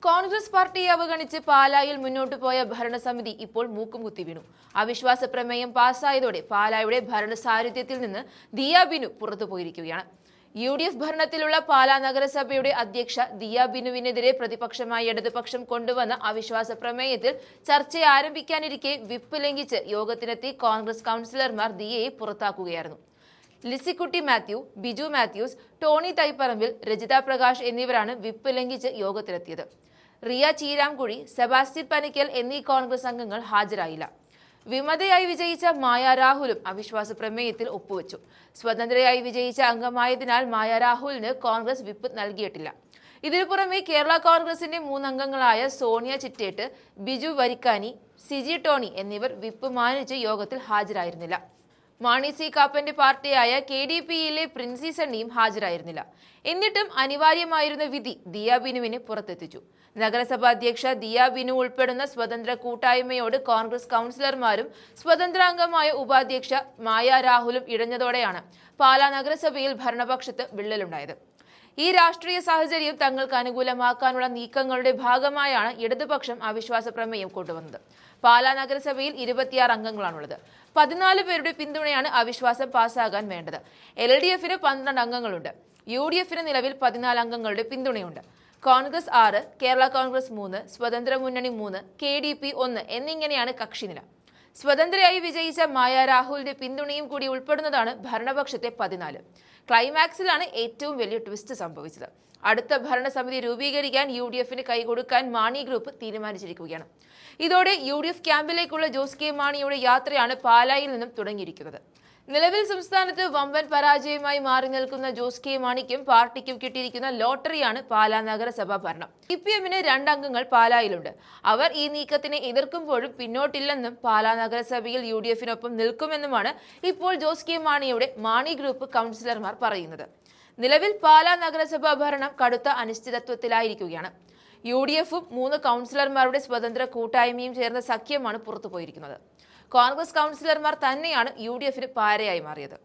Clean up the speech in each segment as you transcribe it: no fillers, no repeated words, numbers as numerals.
കോൺഗ്രസ് പാർട്ടിയെ അവഗണിച്ച് പാലായിൽ മുന്നോട്ടു പോയ ഭരണസമിതി ഇപ്പോൾ മൂക്കും കുത്തി വീണു. അവിശ്വാസ പ്രമേയം പാസ്സായതോടെ പാലായുടെ ഭരണസാരഥ്യത്തിൽ നിന്ന് ദിയ ബിനു പുറത്തുപോയിരിക്കുകയാണ്. UDF ഭരണത്തിലുള്ള പാലാ നഗരസഭയുടെ അധ്യക്ഷ ദിയ ബിനുവിനെതിരെ പ്രതിപക്ഷമായി ഇടതുപക്ഷം കൊണ്ടുവന്ന അവിശ്വാസ പ്രമേയത്തിൽ ചർച്ച ആരംഭിക്കാനിരിക്കെ വിപ്പ് ലംഘിച്ച് യോഗത്തിനെത്തി കോൺഗ്രസ് കൗൺസിലർമാർ ദിയയെ പുറത്താക്കുകയായിരുന്നു. ലിസിക്കുട്ടി മാത്യു, ബിജു മാത്യൂസ്, ടോണി തൈപ്പറമ്പിൽ, രജിത പ്രകാശ് എന്നിവരാണ് വിപ്പ് ലംഘിച്ച് യോഗത്തിലെത്തിയത്. റിയ ചീരാംകുഴി, സെബാസ്റ്റ്യൻ പനിക്കൽ എന്നീ കോൺഗ്രസ് അംഗങ്ങൾ ഹാജരായില്ല. വിമതയായി വിജയിച്ച മായ രാഹുലും അവിശ്വാസ പ്രമേയത്തിൽ ഒപ്പുവെച്ചു. സ്വതന്ത്രയായി വിജയിച്ച അംഗമായതിനാൽ മായ രാഹുലിന് കോൺഗ്രസ് വിപ്പ് നൽകിയിട്ടില്ല. ഇതിനു പുറമെ കേരള കോൺഗ്രസിന്റെ 3 അംഗങ്ങളായ സോണിയ ചിറ്റേട്ട്, ബിജു വരിക്കാനി, സിജി ടോണി എന്നിവർ വിപ്പ് മാനിച്ച് യോഗത്തിൽ ഹാജരായിരുന്നില്ല. മാണി സി കാപ്പന്റെ പാർട്ടിയായ KDPയിലെ പ്രിൻസി സണ്ണിയും ഹാജരായിരുന്നില്ല. എന്നിട്ടും അനിവാര്യമായിരുന്ന വിധി ദിയ ബിനുവിനെ പുറത്തെത്തിച്ചു. നഗരസഭാ അധ്യക്ഷ ദിയ ബിനു ഉൾപ്പെടുന്ന സ്വതന്ത്ര കൂട്ടായ്മയോട് കോൺഗ്രസ് കൗൺസിലർമാരും സ്വതന്ത്ര അംഗമായ ഉപാധ്യക്ഷ മായ രാഹുലും ഇഴഞ്ഞതോടെയാണ് പാലാ നഗരസഭയിൽ ഭരണപക്ഷത്ത് വിള്ളലുണ്ടായത്. ഈ രാഷ്ട്രീയ സാഹചര്യം തങ്ങൾക്ക് അനുകൂലമാക്കാനുള്ള നീക്കങ്ങളുടെ ഭാഗമായാണ് ഇടതുപക്ഷം അവിശ്വാസ പ്രമേയം കൊണ്ടുവന്നത്. പാലാ നഗരസഭയിൽ 26 അംഗങ്ങളാണുള്ളത്. 14 പേരുടെ പിന്തുണയാണ് അവിശ്വാസം പാസ്സാകാൻ വേണ്ടത്. LDFന് 12 അംഗങ്ങളുണ്ട്. UDFന് നിലവിൽ 14 അംഗങ്ങളുടെ പിന്തുണയുണ്ട്. കോൺഗ്രസ് 6, കേരള കോൺഗ്രസ് 3, സ്വതന്ത്ര മുന്നണി 3, KDP 1 എന്നിങ്ങനെയാണ് കക്ഷിനില. സ്വതന്ത്രയായി വിജയിച്ച മായ രാഹുലിന്റെ പിന്തുണയും കൂടി ഉൾപ്പെടുന്നതാണ് ഭരണപക്ഷത്തെ 14. ക്ലൈമാക്സിലാണ് ഏറ്റവും വലിയ ട്വിസ്റ്റ് സംഭവിച്ചത്. അടുത്ത ഭരണസമിതി രൂപീകരിക്കാൻ UDFന് കൈകൊടുക്കാൻ മാണി ഗ്രൂപ്പ് തീരുമാനിച്ചിരിക്കുകയാണ്. ഇതോടെ UDF ക്യാമ്പിലേക്കുള്ള ജോസ് കെ മാണിയുടെ യാത്രയാണ് പാലായിൽ നിന്നും തുടങ്ങിയിരിക്കുന്നത്. നിലവിൽ സംസ്ഥാനത്ത് വമ്പൻ പരാജയമായി മാറി നിൽക്കുന്ന ജോസ് കെ മാണിക്കും പാർട്ടിക്കും കിട്ടിയിരിക്കുന്ന ലോട്ടറിയാണ് പാലാ നഗരസഭാ ഭരണം. CPMന് 2 അംഗങ്ങൾ പാലായിലുണ്ട്. അവർ ഈ നീക്കത്തിനെ എതിർക്കുമ്പോഴും പിന്നോട്ടില്ലെന്നും പാലാ നഗരസഭയിൽ UDFനൊപ്പം നിൽക്കുമെന്നുമാണ് ഇപ്പോൾ ജോസ് കെ മാണിയുടെ മാണി ഗ്രൂപ്പ് കൗൺസിലർമാർ പറയുന്നത്. നിലവിൽ പാലാ നഗരസഭാ ഭരണം കടുത്ത അനിശ്ചിതത്വത്തിലായിരിക്കുകയാണ്. UDFും 3 കൗൺസിലർമാരുടെ സ്വതന്ത്ര കൂട്ടായ്മയും ചേർന്ന സഖ്യമാണ് പുറത്തുപോയിരിക്കുന്നത്. കോൺഗ്രസ് കൗൺസിലർമാർ തന്നെയാണ് UDFന് പാരയായി മാറിയത്.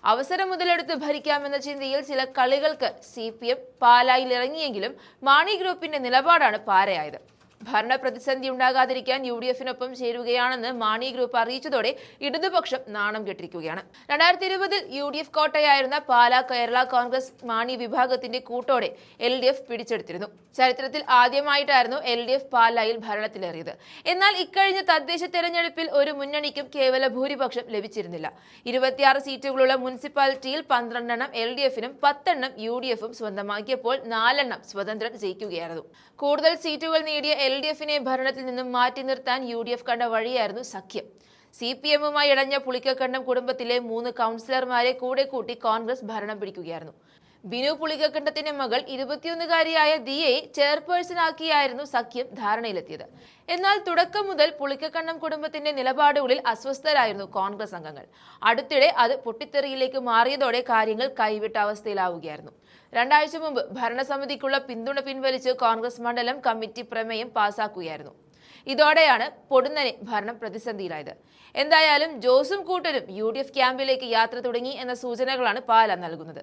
അവസരം മുതലെടുത്ത് ഭരിക്കാമെന്ന ചിന്തയിൽ ചില കളികൾക്ക് CPM പാലായിൽ ഇറങ്ങിയെങ്കിലും മാണി ഗ്രൂപ്പിന്റെ നിലപാടാണ് പാരയായത്. ഭരണ പ്രതിസന്ധി ഉണ്ടാകാതിരിക്കാൻ UDFനൊപ്പം ചേരുകയാണെന്ന് മാണി ഗ്രൂപ്പ് അറിയിച്ചതോടെ ഇടതുപക്ഷം നാണം കെട്ടിരിക്കുകയാണ്. 2020 UDF കോട്ടയായിരുന്ന പാലാ കേരള കോൺഗ്രസ് മാണി വിഭാഗത്തിന്റെ കൂട്ടോടെ LDF പിടിച്ചെടുത്തിരുന്നു. ചരിത്രത്തിൽ ആദ്യമായിട്ടായിരുന്നു LDF പാലായിൽ ഭരണത്തിലേറിയത്. എന്നാൽ ഇക്കഴിഞ്ഞ തദ്ദേശ തെരഞ്ഞെടുപ്പിൽ ഒരു മുന്നണിക്കും കേവല ഭൂരിപക്ഷം ലഭിച്ചിരുന്നില്ല. 26 സീറ്റുകളുള്ള മുനിസിപ്പാലിറ്റിയിൽ 12 എണ്ണം LDFനും 10 എണ്ണം UDFും സ്വന്തമാക്കിയപ്പോൾ 4 എണ്ണം സ്വതന്ത്രൻ ജയിക്കുകയായിരുന്നു. കൂടുതൽ സീറ്റുകൾ നേടിയ LDFനെ ഭരണത്തിൽ നിന്നും മാറ്റി നിർത്താൻ UDF കണ്ട വഴിയായിരുന്നു സഖ്യം. CPMുമായി ഇടഞ്ഞ പുളിക്കക്കണ്ടം കുടുംബത്തിലെ 3 കൗൺസിലർമാരെ കൂടെ കൂട്ടി കോൺഗ്രസ് ഭരണം പിടിക്കുകയായിരുന്നു. ബിനു പുളിക്കക്കണ്ടത്തിന്റെ മകൾ 21-കാരിയായ ദിയയെ ചെയർപേഴ്സണാക്കിയായിരുന്നു സഖ്യം ധാരണയിലെത്തിയത്. എന്നാൽ തുടക്കം മുതൽ പുളിക്കക്കണ്ടം കുടുംബത്തിന്റെ നിലപാടുകളിൽ അസ്വസ്ഥരായിരുന്നു കോൺഗ്രസ് അംഗങ്ങൾ. അടുത്തിടെ അത് പൊട്ടിത്തെറിയിലേക്ക് മാറിയതോടെ കാര്യങ്ങൾ കൈവിട്ട അവസ്ഥയിലാവുകയായിരുന്നു. 2 ആഴ്ച മുമ്പ് ഭരണസമിതിക്കുള്ള പിന്തുണ പിൻവലിച്ച് കോൺഗ്രസ് മണ്ഡലം കമ്മിറ്റി പ്രമേയം പാസാക്കുകയായിരുന്നു. ഇതോടെയാണ് പൊടുന്നനെ ഭരണം പ്രതിസന്ധിയിലായത്. എന്തായാലും ജോസും കൂട്ടരും UDF ക്യാമ്പിലേക്ക് യാത്ര തുടങ്ങി എന്ന സൂചനകളാണ് പാല നൽകുന്നത്.